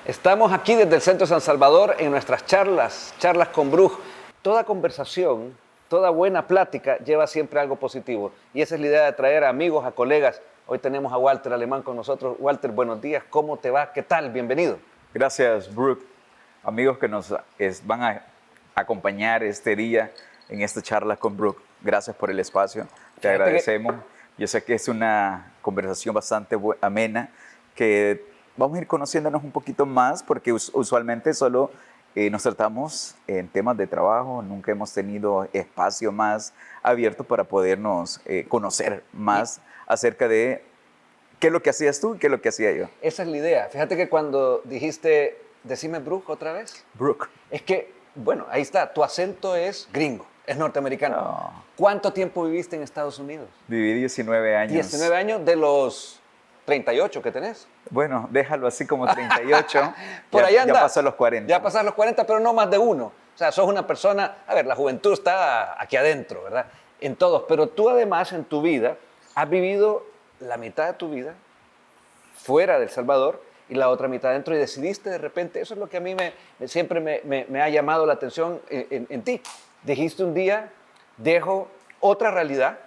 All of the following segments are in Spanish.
Estamos aquí desde el Centro San Salvador en nuestras charlas con Bruj. Toda conversación, toda buena plática lleva siempre algo positivo. Y esa es la idea de traer a amigos, a colegas. Hoy tenemos a Walter Alemán con nosotros. Walter, buenos días. ¿Cómo te va? ¿Qué tal? Bienvenido. Gracias, Brooke. Amigos que nos van a acompañar este día en esta charla con Brooke. Gracias por el espacio. Te agradecemos. Yo sé que es una conversación bastante amena, que vamos a ir conociéndonos un poquito más, porque usualmente solo nos tratamos en temas de trabajo. Nunca hemos tenido espacio más abierto para podernos conocer más acerca de qué es lo que hacías tú y qué es lo que hacía yo. Esa es la idea. Fíjate que cuando dijiste, decime Brooke otra vez. Brooke. Es que, bueno, ahí está, tu acento es gringo, es norteamericano. No. ¿Cuánto tiempo viviste en Estados Unidos? Viví 19 años. 19 años de los 38 que tenés. Bueno, déjalo así como 38. Por ahí andas. Ya pasó los 40. Ya pasas los 40, pero no más de uno. O sea, sos una persona, a ver, la juventud está aquí adentro, ¿verdad? En todos, pero tú además en tu vida has vivido la mitad de tu vida fuera de El Salvador y la otra mitad dentro, y decidiste de repente, eso es lo que a mí siempre me ha llamado la atención en ti. Dijiste un día, dejo otra realidad.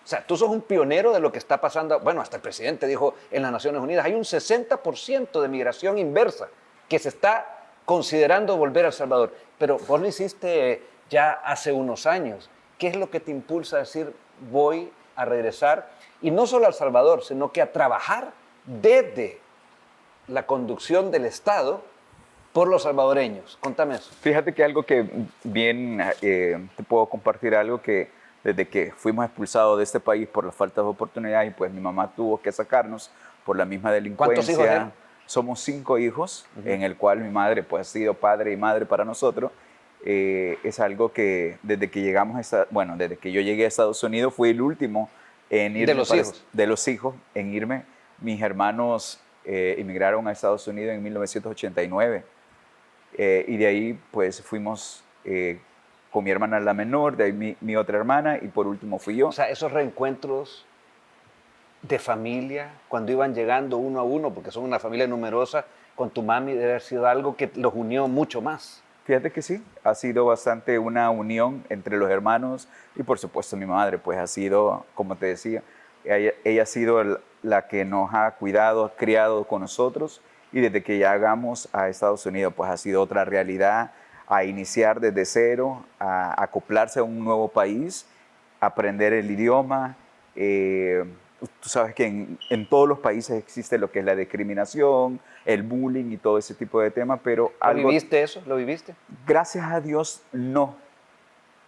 O sea, tú sos un pionero de lo que está pasando. Bueno, hasta el presidente dijo en las Naciones Unidas, hay un 60% de migración inversa que se está considerando volver a El Salvador. Pero vos lo hiciste ya hace unos años. ¿Qué es lo que te impulsa a decir, voy a regresar? Y no solo a El Salvador, sino que a trabajar desde la conducción del Estado por los salvadoreños. Contame eso. Fíjate que algo que bien te puedo compartir, algo que desde que fuimos expulsados de este país por la falta de oportunidades, y pues mi mamá tuvo que sacarnos por la misma delincuencia. ¿Cuántos hijos eran? Somos 5 hijos, en el cual mi madre pues ha sido padre y madre para nosotros. Es algo que desde que desde que yo llegué a Estados Unidos fui el último en irme. De los hijos en irme. Mis hermanos emigraron a Estados Unidos en 1989 y de ahí pues fuimos con mi hermana la menor, de ahí mi otra hermana, y por último fui yo. O sea, esos reencuentros de familia, cuando iban llegando uno a uno, porque son una familia numerosa, con tu mami debe haber sido algo que los unió mucho más. Fíjate que sí, ha sido bastante una unión entre los hermanos, y por supuesto mi madre, pues ha sido, como te decía, ella ha sido la que nos ha cuidado, criado con nosotros, y desde que llegamos a Estados Unidos, pues ha sido otra realidad, a iniciar desde cero, a acoplarse a un nuevo país, aprender el idioma. Tú sabes que en todos los países existe lo que es la discriminación, el bullying y todo ese tipo de temas, pero ¿Viviste eso? ¿Lo viviste? Gracias a Dios no,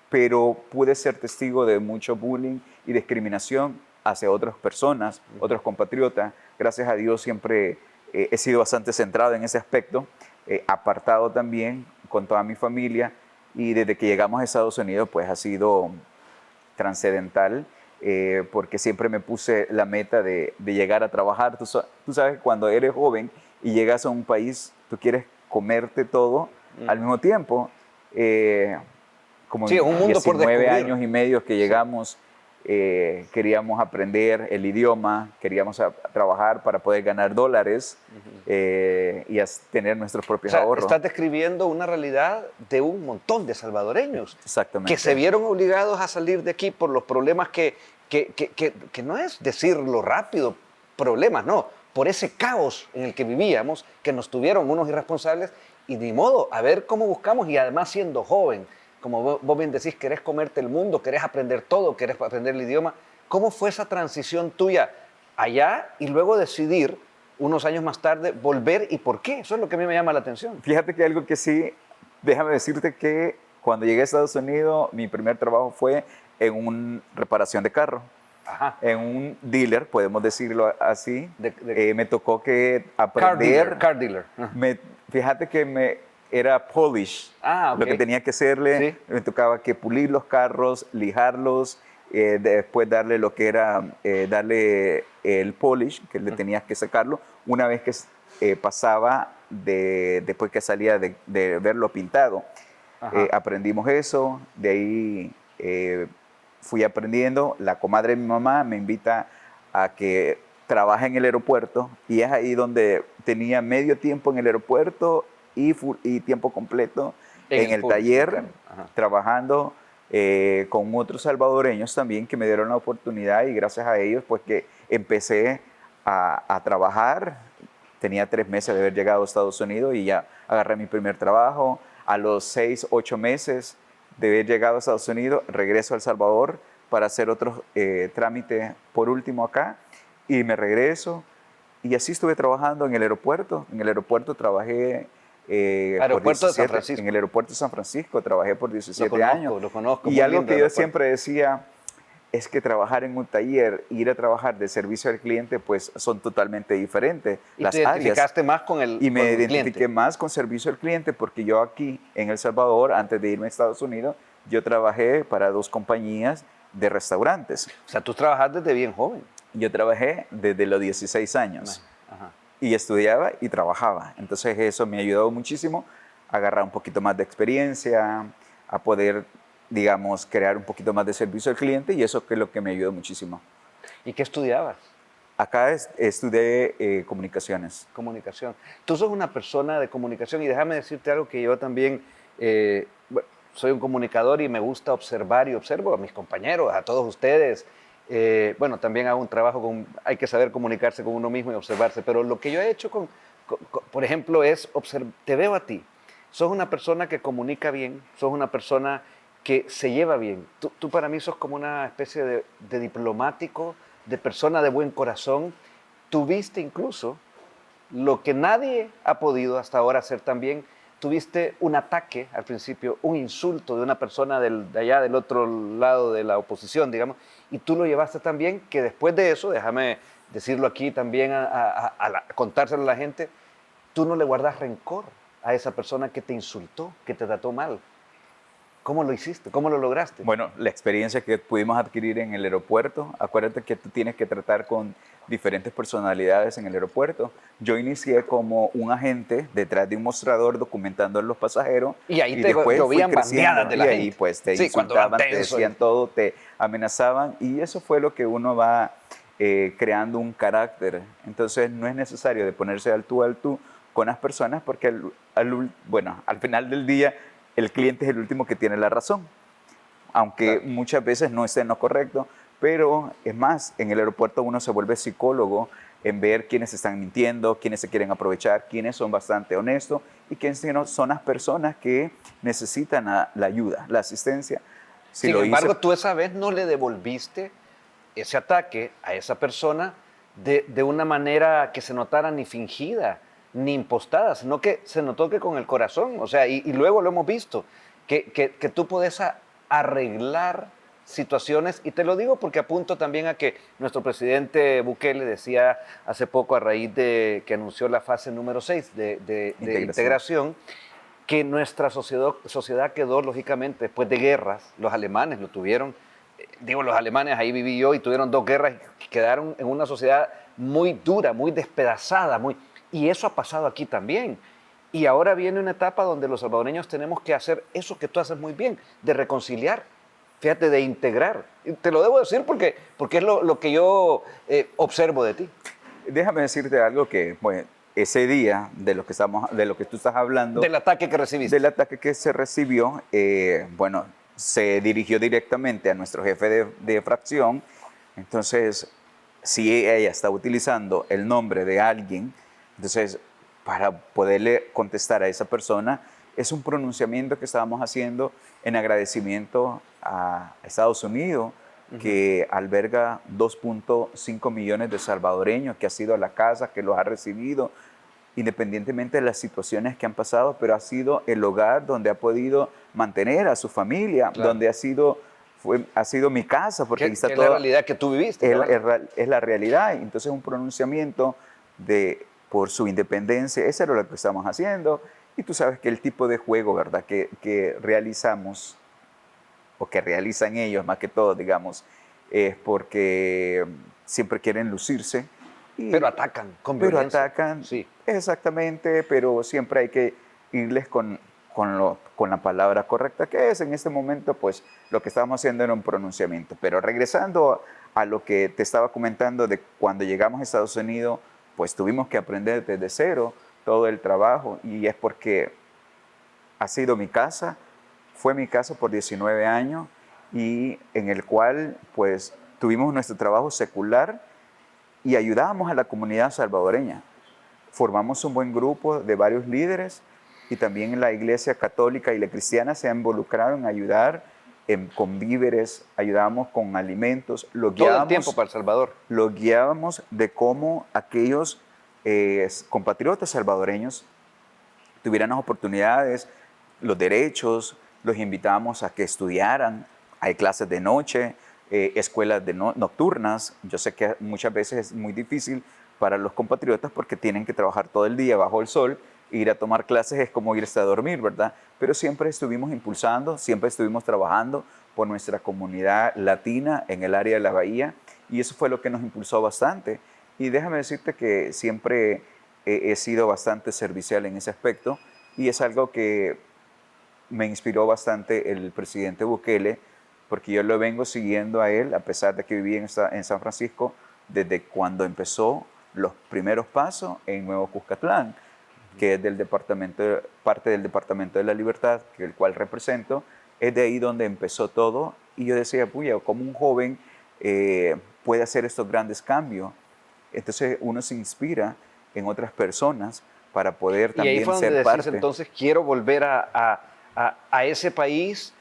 pero pude ser testigo de mucho bullying y discriminación hacia otras personas, otros compatriotas. Gracias a Dios siempre he sido bastante centrado en ese aspecto, apartado también con toda mi familia, y desde que llegamos a Estados Unidos pues ha sido trascendental, porque siempre me puse la meta de llegar a trabajar. Tú sabes que cuando eres joven y llegas a un país, tú quieres comerte todo al mismo tiempo. Como sí, un mundo por 19 años y medio que llegamos, queríamos aprender el idioma, queríamos trabajar para poder ganar dólares y tener nuestros propios ahorros. Estás describiendo una realidad de un montón de salvadoreños. Exactamente. Que se vieron obligados a salir de aquí por los problemas que no es decirlo rápido, problemas, no, por ese caos en el que vivíamos, que nos tuvieron unos irresponsables, y ni modo, a ver cómo buscamos, y además siendo joven, como vos bien decís, querés comerte el mundo, querés aprender todo, querés aprender el idioma. ¿Cómo fue esa transición tuya allá y luego decidir, unos años más tarde, volver, y por qué? Eso es lo que a mí me llama la atención. Fíjate que algo que sí, déjame decirte que cuando llegué a Estados Unidos, mi primer trabajo fue en una reparación de carro. Ajá. En un dealer, podemos decirlo así. Me tocó que aprender. Car dealer. Fíjate que era polish. Ah, okay. Lo que tenía que hacerle, sí. Me tocaba que pulir los carros, lijarlos, después darle lo que era, darle el polish, que le tenías que sacarlo. Una vez que pasaba, después que salía de verlo pintado, aprendimos eso. De ahí fui aprendiendo. La comadre de mi mamá me invita a que trabaje en el aeropuerto, y es ahí donde tenía medio tiempo en el aeropuerto y tiempo completo en el público, taller, claro. Ajá. trabajando con otros salvadoreños también que me dieron la oportunidad, y gracias a ellos pues que empecé a trabajar. Tenía 3 meses de haber llegado a Estados Unidos y ya agarré mi primer trabajo. A los 6, 8 meses de haber llegado a Estados Unidos, regreso a El Salvador para hacer otros trámites por último acá, y me regreso. Y así estuve trabajando en el aeropuerto. En el aeropuerto trabajé Aeropuerto de San Francisco. En el aeropuerto de San Francisco trabajé por 17 Lo conozco, años. lo conozco, Y muy algo lindo que yo aeropuerto. siempre decía es que trabajar en un taller, ir a trabajar de servicio al cliente, pues son totalmente diferentes Y las te áreas. identificaste más con el Y me con el identifiqué cliente. más con servicio al cliente porque yo aquí en El Salvador, antes de irme a Estados Unidos, yo trabajé para 2 compañías de restaurantes. O sea, tú trabajas desde bien joven. Yo trabajé desde los 16 años Ajá. y estudiaba y trabajaba. Entonces eso me ayudó muchísimo a agarrar un poquito más de experiencia, a poder, digamos, crear un poquito más de servicio al cliente, y eso es lo que me ayudó muchísimo. ¿Y qué estudiabas? Acá estudié comunicaciones. Comunicación. Tú sos una persona de comunicación, y déjame decirte algo que yo también bueno, soy un comunicador y me gusta observar, y observo a mis compañeros, a todos ustedes. Bueno, también hago un trabajo hay que saber comunicarse con uno mismo y observarse, pero lo que yo he hecho por ejemplo, es te veo a ti. Sos una persona que comunica bien, sos una persona que se lleva bien. Tú para mí sos como una especie de diplomático, de persona de buen corazón. Tuviste incluso lo que nadie ha podido hasta ahora hacer también. Tuviste un ataque al principio, un insulto de una persona de allá del otro lado de la oposición, digamos, y tú lo llevaste también, que después de eso, déjame decirlo aquí también, contárselo a la gente, tú no le guardas rencor a esa persona que te insultó, que te trató mal. ¿Cómo lo hiciste? ¿Cómo lo lograste? Bueno, la experiencia que pudimos adquirir en el aeropuerto, acuérdate que tú tienes que tratar con diferentes personalidades en el aeropuerto. Yo inicié como un agente detrás de un mostrador documentando a los pasajeros. Y ahí te después fui llovían creciendo, bandeadas de la y ahí gente. pues te Sí, cuando van insultaban, te tenso. decían todo, te amenazaban, y eso fue lo que uno va creando un carácter. Entonces no es necesario de ponerse al tú con las personas, porque bueno, al final del día el cliente es el último que tiene la razón, aunque Claro. muchas veces no esté en lo correcto. Pero es más, en el aeropuerto uno se vuelve psicólogo en ver quiénes están mintiendo, quiénes se quieren aprovechar, quiénes son bastante honestos y quiénes son las personas que necesitan la ayuda, la asistencia. Si Sin lo embargo, hice, tú esa vez no le devolviste ese ataque a esa persona de una manera que se notara ni fingida, ni impostada, sino que se notó que con el corazón, o sea, y luego lo hemos visto, que tú puedes arreglar situaciones, y te lo digo porque apunto también a que nuestro presidente Bukele decía hace poco, a raíz de que anunció la fase número 6 de integración, que nuestra sociedad quedó, lógicamente, después de guerras. Los alemanes lo tuvieron, los alemanes, ahí viví yo, y tuvieron 2 guerras y quedaron en una sociedad muy dura, muy despedazada, y eso ha pasado aquí también. Y ahora viene una etapa donde los salvadoreños tenemos que hacer eso que tú haces muy bien, de reconciliar, fíjate, de integrar. Y te lo debo decir porque es lo que yo observo de ti. déjame decirte algo que, bueno, ese día de lo que tú estás hablando, Del ataque que recibiste. del ataque que se recibió, bueno, se dirigió directamente a nuestro jefe de fracción. Entonces, si ella está utilizando el nombre de alguien, entonces para poderle contestar a esa persona, es un pronunciamiento que estábamos haciendo en agradecimiento a Estados Unidos, que alberga 2.5 millones de salvadoreños, que ha sido a la casa, que los ha recibido, independientemente de las situaciones que han pasado, pero ha sido el hogar donde ha podido mantener a su familia, Claro. donde ha sido mi casa, porque ahí está que es todo. la realidad que tú viviste. Es la realidad. Entonces, un pronunciamiento por su independencia, eso era lo que estamos haciendo. Y tú sabes que el tipo de juego, ¿verdad?, que realizamos, o que realizan ellos más que todo, digamos, es porque siempre quieren lucirse. Pero atacan con Pero violencia. atacan, Sí. exactamente, pero siempre hay que irles con la palabra correcta, que es en este momento, pues lo que estábamos haciendo era un pronunciamiento. Pero regresando a lo que te estaba comentando de cuando llegamos a Estados Unidos, pues tuvimos que aprender desde cero todo el trabajo, y es porque ha sido mi casa, fue mi casa por 19 años, y en el cual pues tuvimos nuestro trabajo secular y ayudábamos a la comunidad salvadoreña. Formamos un buen grupo de varios líderes, y también la iglesia católica y la cristiana se han involucrado en ayudar con víveres, ayudábamos con alimentos, Todo el tiempo para El Salvador. lo guiábamos de cómo aquellos compatriotas salvadoreños tuvieran las oportunidades, los derechos, los invitábamos a que estudiaran. Hay clases de noche, escuelas nocturnas. Yo sé que muchas veces es muy difícil para los compatriotas porque tienen que trabajar todo el día bajo el sol. Ir a tomar clases es como irse a dormir, ¿verdad? Pero siempre estuvimos impulsando, siempre estuvimos trabajando por nuestra comunidad latina en el área de la Bahía, y eso fue lo que nos impulsó bastante. Y déjame decirte que siempre he sido bastante servicial en ese aspecto, y es algo que me inspiró bastante el presidente Bukele, porque yo lo vengo siguiendo a él, a pesar de que viví en San Francisco, desde cuando empezó los primeros pasos en Nuevo Cuscatlán, que es parte del Departamento de la Libertad, el cual represento. Es de ahí donde empezó todo, y yo decía, puya, ¿cómo un joven puede hacer estos grandes cambios? Entonces uno se inspira en otras personas para poder también y ahí fue donde ser decís, parte. entonces quiero volver a ese país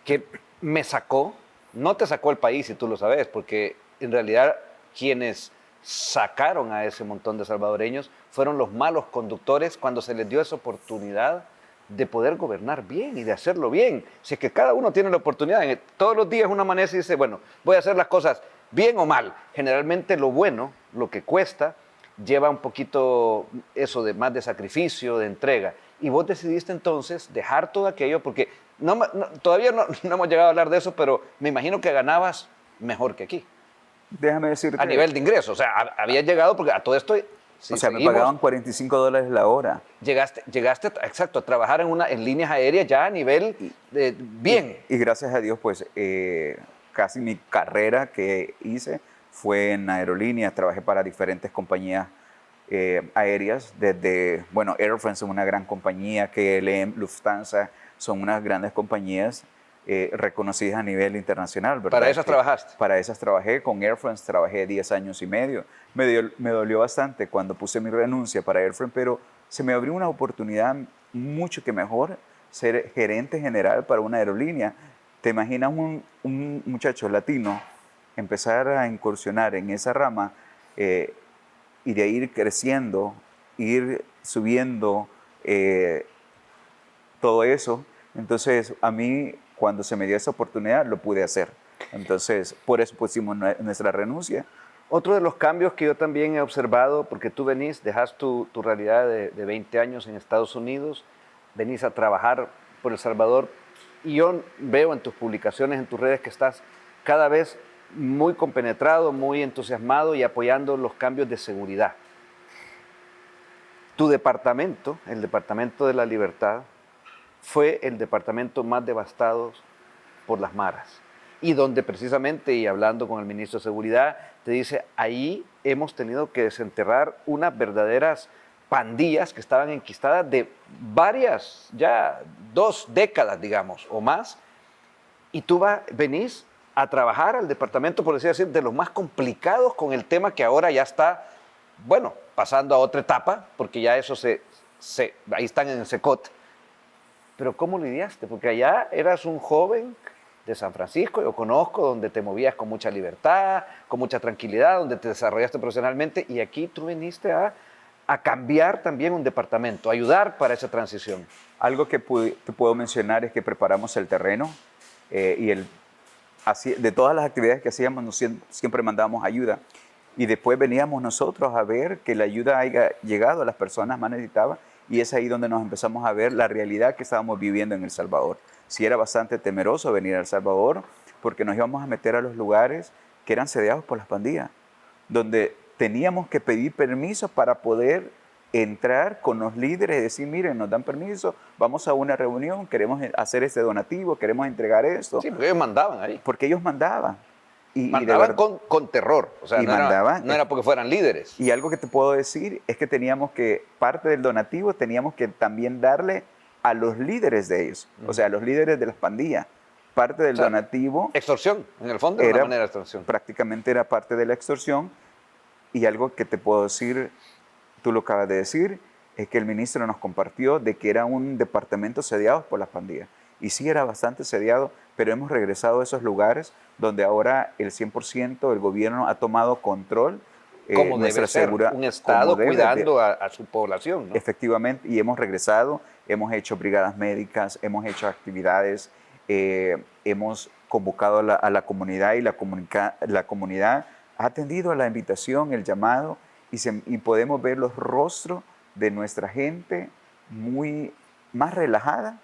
que me sacó. No te sacó el país, y tú lo sabes, porque en realidad quienes sacaron a ese montón de salvadoreños fueron los malos conductores cuando se les dio esa oportunidad de poder gobernar bien y de hacerlo bien. Si es que cada uno tiene la oportunidad, todos los días uno amanece y dice, bueno, voy a hacer las cosas bien o mal. Generalmente lo bueno, lo que cuesta, lleva un poquito eso de más de sacrificio, de entrega. Y vos decidiste entonces dejar todo aquello, porque todavía no hemos llegado a hablar de eso, pero me imagino que ganabas mejor que aquí. Déjame decirte. A nivel de ingresos, o sea, habías llegado, porque a todo esto, si o sea, seguimos, me pagaban $45 la hora. Llegaste, exacto, a trabajar en líneas aéreas ya a nivel bien. Y gracias a Dios, pues casi mi carrera que hice fue en aerolíneas. Trabajé para diferentes compañías aéreas, desde, bueno, Air France es una gran compañía, KLM, Lufthansa, son unas grandes compañías reconocidas a nivel internacional, ¿verdad? ¿Para esas trabajaste? Para esas trabajé. Con Air France trabajé 10 años y medio. Me dolió bastante cuando puse mi renuncia para Air France, pero se me abrió una oportunidad mucho que mejor, ser gerente general para una aerolínea. ¿Te imaginas un muchacho latino empezar a incursionar en esa rama y de ir creciendo, ir subiendo todo eso? Entonces, a mí, cuando se me dio esa oportunidad, lo pude hacer. Entonces, por eso pusimos nuestra renuncia. Otro de los cambios que yo también he observado, porque tú dejas tu realidad de 20 años en Estados Unidos, venís a trabajar por El Salvador, y yo veo en tus publicaciones, en tus redes, que estás cada vez muy compenetrado, muy entusiasmado y apoyando los cambios de seguridad. Tu departamento, el Departamento de la Libertad, fue el departamento más devastado por las maras, y donde precisamente, y hablando con el ministro de Seguridad, te dice, ahí hemos tenido que desenterrar unas verdaderas pandillas que estaban enquistadas de varias, ya 2 décadas, digamos, o más, y tú venís a trabajar al departamento, por decir, de los más complicados, con el tema que ahora ya está, bueno, pasando a otra etapa, porque ya eso ahí están en el SECOT. Pero ¿cómo lidiaste? Porque allá eras un joven de San Francisco, yo conozco, donde te movías con mucha libertad, con mucha tranquilidad, donde te desarrollaste profesionalmente, y aquí tú viniste a cambiar también un departamento, a ayudar para esa transición. Algo que te puedo mencionar es que preparamos el terreno de todas las actividades que hacíamos, siempre mandábamos ayuda, y después veníamos nosotros a ver que la ayuda haya llegado a las personas más necesitadas, y es ahí donde nos empezamos a ver la realidad que estábamos viviendo en El Salvador. Sí, era bastante temeroso venir a El Salvador, porque nos íbamos a meter a los lugares que eran sediados por las pandillas, donde teníamos que pedir permiso para poder entrar con los líderes y decir, miren, nos dan permiso, vamos a una reunión, queremos hacer este donativo, queremos entregar esto. Sí, porque ellos mandaban ahí. Porque ellos mandaban. Y de Mandaban verdad- con terror, o sea, Y no, mandaban- no era porque fueran líderes. Y algo que te puedo decir es que teníamos que, parte del donativo, teníamos que también darle a los líderes de ellos, o sea, a los líderes de las pandillas. Parte del O sea, donativo Extorsión, en el fondo era una manera de extorsión. prácticamente era parte de la extorsión. Y algo que te puedo decir, tú lo acabas de decir, es que el ministro nos compartió de que era un departamento sediado por las pandillas. Y sí era bastante sediado, pero hemos regresado a esos lugares donde ahora el 100% del gobierno ha tomado control. Como nuestra debe ser, segura- un Estado como debe de- cuidando a su población, ¿no? Efectivamente, y hemos regresado, hemos hecho brigadas médicas, hemos hecho actividades, hemos convocado a la comunidad y la comunidad ha atendido a la invitación, el llamado, y podemos ver los rostros de nuestra gente más relajada,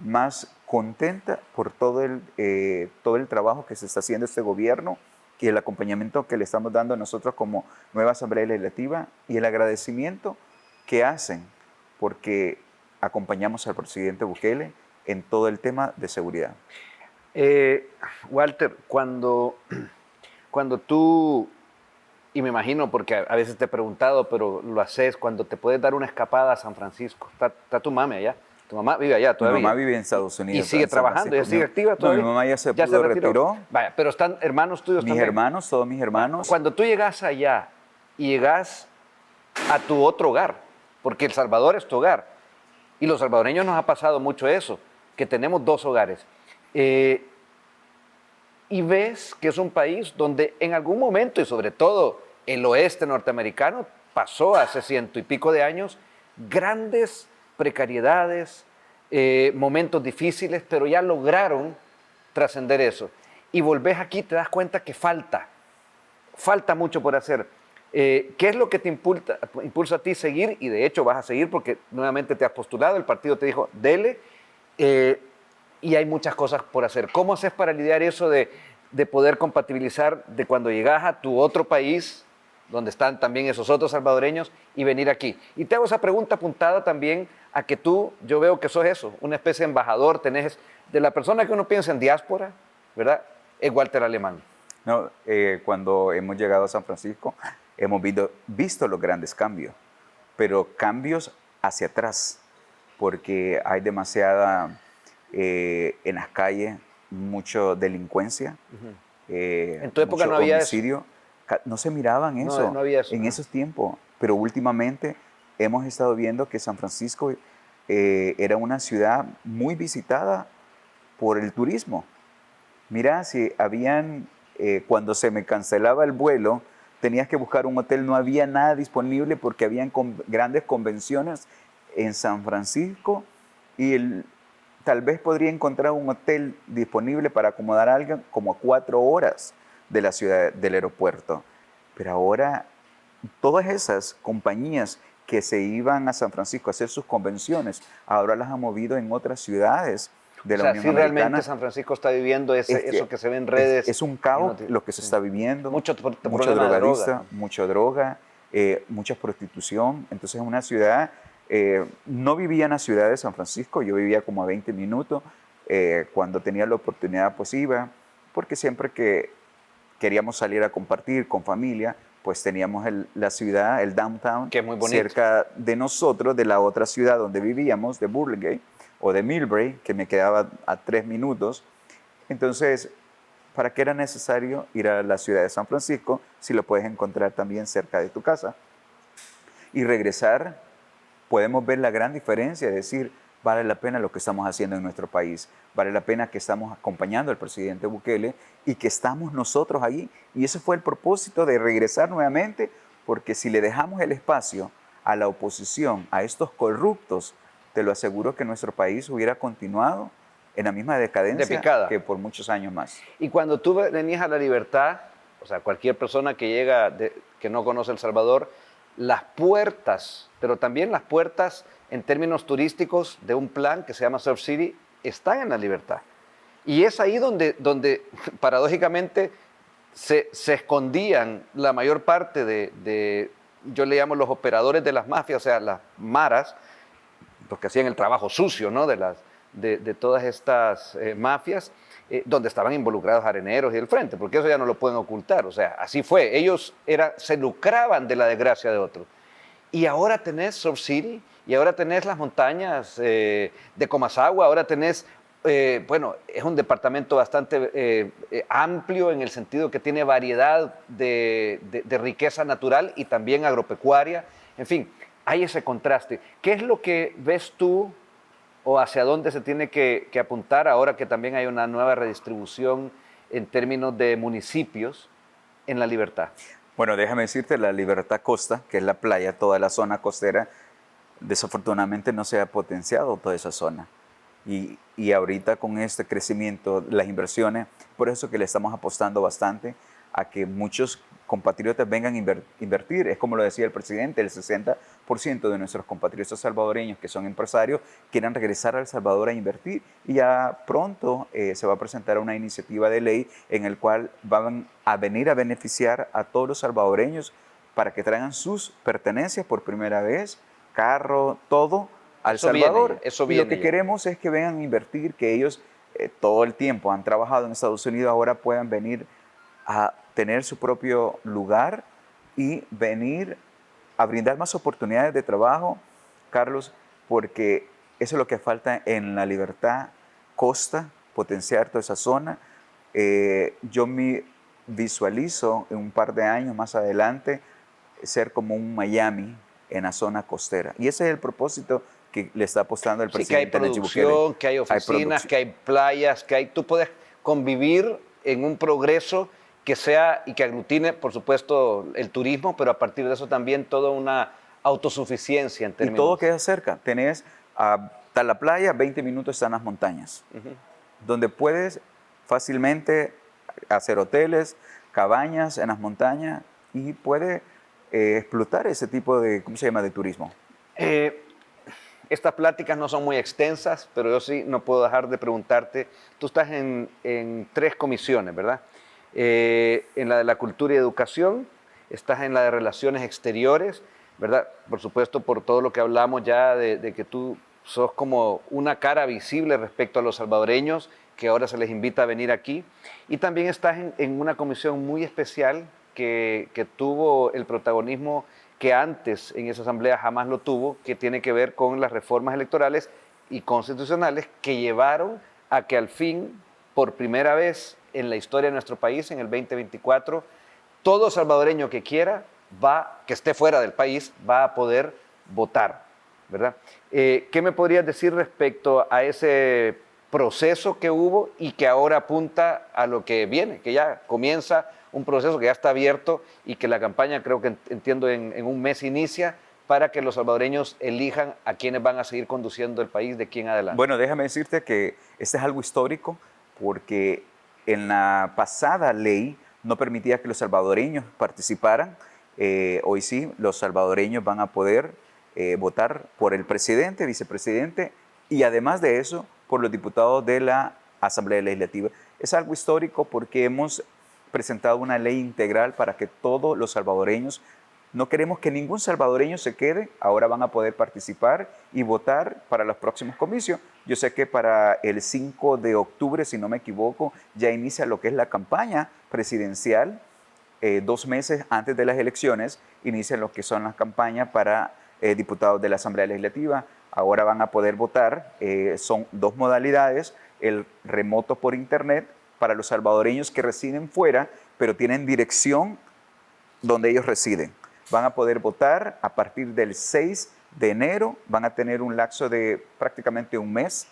más contenta por todo el trabajo que se está haciendo este gobierno y el acompañamiento que le estamos dando a nosotros como nueva Asamblea Legislativa y el agradecimiento que hacen porque acompañamos al presidente Bukele en todo el tema de seguridad. Walter, cuando tú, y me imagino porque a veces te he preguntado, pero lo haces, cuando te puedes dar una escapada a San Francisco, está tu mami allá, tu mamá vive allá todavía. Mi mamá vive en Estados Unidos. Y sigue en San trabajando, ella Francisco. sigue activa No, todavía. mi mamá ya se retiró. retiró. Vaya, pero están hermanos tuyos Mis también. hermanos, todos mis hermanos. Cuando tú llegas allá y llegas a tu otro hogar, porque El Salvador es tu hogar, y los salvadoreños nos ha pasado mucho eso, que tenemos dos hogares, y ves que es un país donde en algún momento, y sobre todo el oeste norteamericano, pasó hace 100 y pico de años, grandes precariedades, momentos difíciles, pero ya lograron trascender eso. Y volvés aquí y te das cuenta que falta mucho por hacer. ¿Qué es lo que te impulsa a ti seguir? Y de hecho vas a seguir porque nuevamente te has postulado, el partido te dijo, dele, y hay muchas cosas por hacer. ¿Cómo haces para lidiar eso de poder compatibilizar de cuando llegas a tu otro país, donde están también esos otros salvadoreños, y venir aquí? Y te hago esa pregunta apuntada también a que tú, yo veo que sos eso, una especie de embajador, tenés, de la persona que uno piensa en diáspora, ¿verdad? Es Walter Alemán. No, cuando hemos llegado a San Francisco, hemos visto los grandes cambios, pero cambios hacia atrás, porque hay demasiada, en las calles, mucha delincuencia, En tu época mucho no había homicidio. No se miraban eso, no había eso, en no. esos tiempos, pero últimamente hemos estado viendo que San Francisco era una ciudad muy visitada por el turismo. Mira, si habían, cuando se me cancelaba el vuelo, tenías que buscar un hotel, no había nada disponible porque habían grandes convenciones en San Francisco y tal vez podría encontrar un hotel disponible para acomodar a alguien como a 4 horas de la ciudad, del aeropuerto. Pero ahora todas esas compañías que se iban a San Francisco a hacer sus convenciones, ahora las han movido en otras ciudades de la Unión sí, Americana. realmente San Francisco está viviendo eso que se ve en redes. Es un caos y no lo que se está viviendo. Mucho mucho problema de drogadista, droga. mucha droga, mucha prostitución. Entonces es una ciudad, no vivía en la ciudad de San Francisco, yo vivía como a 20 minutos. Cuando tenía la oportunidad pues iba, porque siempre que queríamos salir a compartir con familia, pues teníamos la ciudad, el downtown, que es muy bonito, cerca de nosotros, de la otra ciudad donde vivíamos, de Burlingame o de Millbrae, que me quedaba a 3 minutos. Entonces, ¿para qué era necesario ir a la ciudad de San Francisco si lo puedes encontrar también cerca de tu casa? Y regresar, podemos ver la gran diferencia, es decir, vale la pena lo que estamos haciendo en nuestro país, vale la pena que estamos acompañando al presidente Bukele y que estamos nosotros allí. Y ese fue el propósito de regresar nuevamente, porque si le dejamos el espacio a la oposición, a estos corruptos, te lo aseguro que nuestro país hubiera continuado en la misma decadencia que por muchos años más. Y cuando tú venías a La Libertad, o sea, cualquier persona que llega, que no conoce El Salvador, las puertas, pero también las puertas en términos turísticos de un plan que se llama Surf City, están en La Libertad. Y es ahí donde paradójicamente se escondían la mayor parte yo le llamo los operadores de las mafias, o sea, las maras, los que hacían el trabajo sucio, ¿no? de todas estas mafias, donde estaban involucrados areneros y el frente, porque eso ya no lo pueden ocultar, o sea, así fue. Ellos se lucraban de la desgracia de otros. Y ahora tenés Surf City, y ahora tenés las montañas de Comasagua, ahora tenés, bueno, es un departamento bastante amplio en el sentido que tiene variedad de riqueza natural y también agropecuaria. En fin, hay ese contraste. ¿Qué es lo que ves tú o hacia dónde se tiene que apuntar ahora que también hay una nueva redistribución en términos de municipios en La Libertad? Bueno, déjame decirte, La Libertad Costa, que es la playa, toda la zona costera, desafortunadamente no se ha potenciado toda esa zona. Y ahorita con este crecimiento, las inversiones, por eso que le estamos apostando bastante a que muchos compatriotas vengan a invertir. Es como lo decía el presidente, el 60% de nuestros compatriotas salvadoreños que son empresarios quieren regresar a El Salvador a invertir. Y ya pronto se va a presentar una iniciativa de ley en el cual van a venir a beneficiar a todos los salvadoreños para que traigan sus pertenencias por primera vez, carro, todo, al Salvador. Eso Y viene lo que ya. queremos es que vengan a invertir, que ellos todo el tiempo han trabajado en Estados Unidos, ahora puedan venir a tener su propio lugar y venir a brindar más oportunidades de trabajo, Carlos, porque eso es lo que falta en La Libertad Costa, potenciar toda esa zona. Yo me visualizo en un par de años más adelante ser como un Miami en la zona costera. Y ese es el propósito que le está apostando el Sí, que hay presidente Nayib Bukele. producción, que hay oficinas, que hay playas, tú puedes convivir en un progreso que sea y que aglutine, por supuesto, el turismo, pero a partir de eso también toda una autosuficiencia en Y términos. todo queda cerca. Tenés hasta la playa, 20 minutos están las montañas, donde puedes fácilmente hacer hoteles, cabañas en las montañas y puedes explotar ese tipo de, ¿cómo se llama?, de turismo. Estas pláticas no son muy extensas, pero yo sí no puedo dejar de preguntarte, tú estás en 3 comisiones, ¿verdad? En la de la cultura y educación, estás en la de relaciones exteriores, ¿verdad? Por supuesto, por todo lo que hablamos ya de que tú sos como una cara visible respecto a los salvadoreños, que ahora se les invita a venir aquí. Y también estás en una comisión muy especial que tuvo el protagonismo que antes en esa asamblea jamás lo tuvo, que tiene que ver con las reformas electorales y constitucionales que llevaron a que al fin, por primera vez en la historia de nuestro país, en el 2024, todo salvadoreño que quiera, que esté fuera del país, va a poder votar, ¿verdad? ¿Qué me podrías decir respecto a ese proceso que hubo y que ahora apunta a lo que viene, que ya comienza un proceso que ya está abierto y que la campaña, creo que entiendo, en un mes inicia para que los salvadoreños elijan a quienes van a seguir conduciendo el país de aquí en adelante? Bueno, déjame decirte que este es algo histórico porque en la pasada ley no permitía que los salvadoreños participaran. Hoy sí, los salvadoreños van a poder votar por el presidente, vicepresidente y además de eso, por los diputados de la Asamblea Legislativa. Es algo histórico porque hemos presentado una ley integral para que todos los salvadoreños, no queremos que ningún salvadoreño se quede, ahora van a poder participar y votar para los próximos comicios. Yo sé que para el 5 de octubre, si no me equivoco, ya inicia lo que es la campaña presidencial. 2 meses antes de las elecciones inician lo que son las campañas para diputados de la Asamblea Legislativa. Ahora van a poder votar, son 2 modalidades, el remoto por internet para los salvadoreños que residen fuera, pero tienen dirección donde ellos residen. Van a poder votar a partir del 6 de enero, van a tener un lapso de prácticamente un mes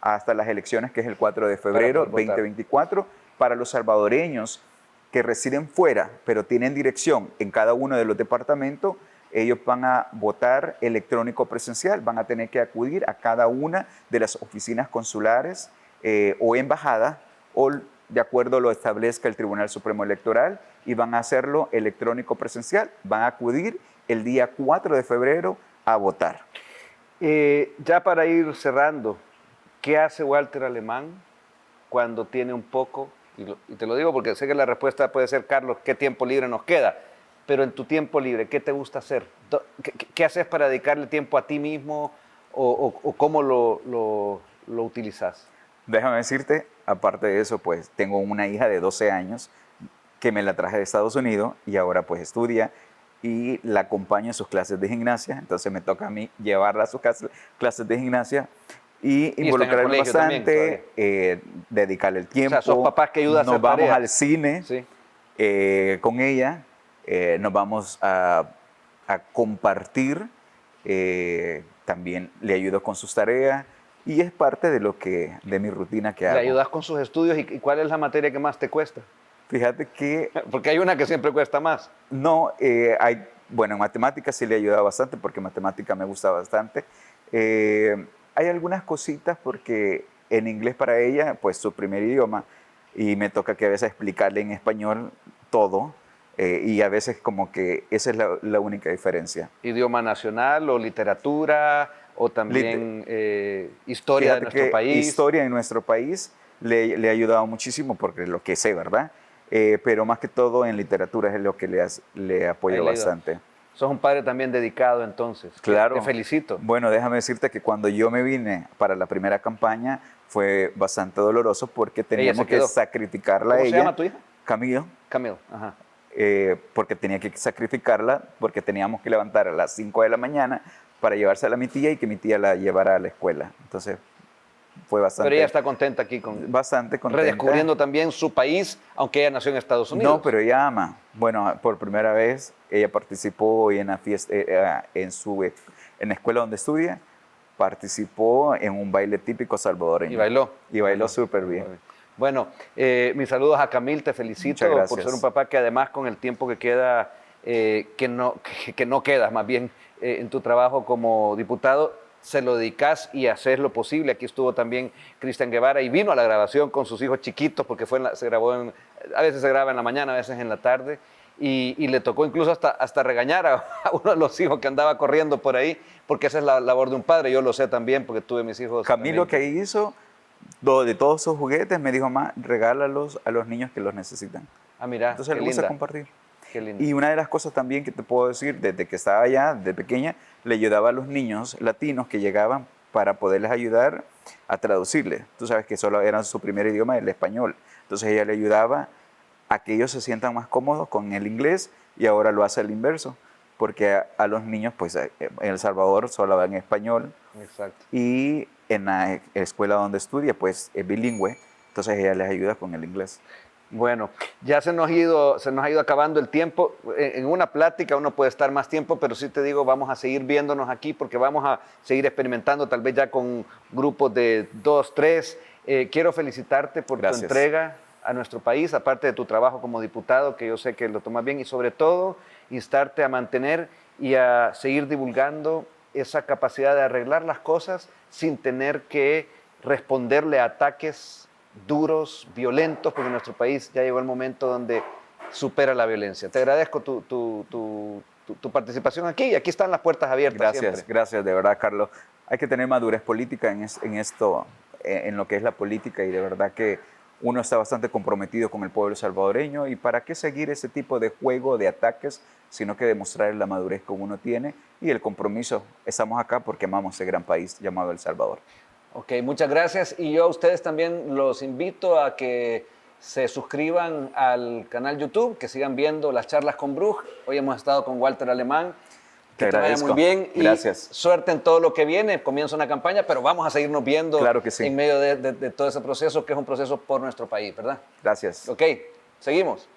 hasta las elecciones, que es el 4 de febrero 2024. Para los salvadoreños que residen fuera, pero tienen dirección en cada uno de los departamentos, ellos van a votar electrónico presencial, van a tener que acudir a cada una de las oficinas consulares o embajadas, o de acuerdo a lo establezca el Tribunal Supremo Electoral, y van a hacerlo electrónico presencial, van a acudir el día 4 de febrero a votar. Ya para ir cerrando, ¿qué hace Walter Alemán cuando tiene un poco, y te lo digo porque sé que la respuesta puede ser, Carlos, ¿qué tiempo libre nos queda? Pero en tu tiempo libre, ¿qué te gusta hacer? ¿Qué haces para dedicarle tiempo a ti mismo o cómo lo utilizas? Déjame decirte, aparte de eso, pues tengo una hija de 12 años que me la traje de Estados Unidos y ahora pues estudia y la acompaño en sus clases de gimnasia. Entonces me toca a mí llevarla a sus clases de gimnasia y involucrarme bastante, dedicarle el tiempo. O sea, sos papás que ayudas a hacer Nos vamos tareas. al cine Sí. con ella, nos vamos a compartir, también le ayudo con sus tareas y es parte de mi rutina que hago. ¿Le ayudas con sus estudios y cuál es la materia que más te cuesta? Fíjate que Porque hay una que siempre cuesta más. no, bueno, en matemáticas sí le ayuda bastante porque matemática me gusta bastante. Hay algunas cositas porque en inglés para ella, pues su primer idioma, y me toca que a veces explicarle en español todo, y a veces como que esa es la única diferencia. ¿Idioma nacional o literatura o también historia de Fíjate nuestro que país? Historia en nuestro país le ha ayudado muchísimo porque lo que sé, ¿verdad? Pero más que todo en literatura es lo que le apoyo bastante. Sos un padre también dedicado, entonces. Claro. Te felicito. Bueno, déjame decirte que cuando yo me vine para la primera campaña fue bastante doloroso porque teníamos que sacrificarla a ella. ¿Cómo se llama tu hija? Camilo. Camilo, ajá. Porque tenía que sacrificarla porque teníamos que levantar a las 5 de la mañana para llevársela a mi tía y que mi tía la llevara a la escuela. Entonces fue bastante... Pero ella está contenta aquí con... Bastante contenta. Redescubriendo también su país, aunque ella nació en Estados Unidos. No, pero ella ama. Bueno, por primera vez ella participó en la fiesta, en la escuela donde estudia, participó en un baile típico salvadoreño. Y bailó. Y bailó súper bien. Bueno, mis saludos a Camil, te felicito por ser un papá que además con el tiempo que queda, que no quedas más bien en tu trabajo como diputado, se lo dedicas y haces lo posible. Aquí estuvo también Cristian Guevara y vino a la grabación con sus hijos chiquitos porque se grabó a veces se graba en la mañana, a veces en la tarde. Y le tocó incluso hasta regañar a uno de los hijos que andaba corriendo por ahí, porque esa es la labor de un padre. Yo lo sé también porque tuve mis hijos. Camilo que hizo, de todos esos juguetes, me dijo, mamá, regálalos a los niños que los necesitan. Ah, mira, entonces le gusta compartir. Qué lindo. Y una de las cosas también que te puedo decir, desde que estaba allá, de pequeña, le ayudaba a los niños latinos que llegaban para poderles ayudar a traducirles. Tú sabes que solo era su primer idioma el español. Entonces ella le ayudaba a que ellos se sientan más cómodos con el inglés y ahora lo hace al inverso, porque a los niños, pues en El Salvador solo hablan español. Exacto. Y en la escuela donde estudia, pues es bilingüe, entonces ella les ayuda con el inglés. Bueno, ya se nos ha ido acabando el tiempo. En una plática uno puede estar más tiempo, pero sí te digo, vamos a seguir viéndonos aquí porque vamos a seguir experimentando, tal vez ya con grupos de 2, 3. Quiero felicitarte por tu entrega a nuestro país, aparte de tu trabajo como diputado, que yo sé que lo tomas bien, y sobre todo instarte a mantener y a seguir divulgando esa capacidad de arreglar las cosas sin tener que responderle a ataques duros, violentos, porque en nuestro país ya llegó el momento donde supera la violencia. Te agradezco tu participación aquí y aquí están las puertas abiertas. Gracias, siempre. Gracias, de verdad, Carlos. Hay que tener madurez política en esto, en lo que es la política, y de verdad que uno está bastante comprometido con el pueblo salvadoreño, y para qué seguir ese tipo de juego, de ataques, sino que demostrar la madurez que uno tiene y el compromiso. Estamos acá porque amamos ese gran país llamado El Salvador. Ok, muchas gracias. Y yo a ustedes también los invito a que se suscriban al canal YouTube, que sigan viendo las charlas con Bruj. Hoy hemos estado con Walter Alemán. Que te vaya muy bien. Gracias. Y suerte en todo lo que viene. Comienza una campaña, pero vamos a seguirnos viendo en medio de todo ese proceso, que es un proceso por nuestro país, ¿verdad? Gracias. Ok, seguimos.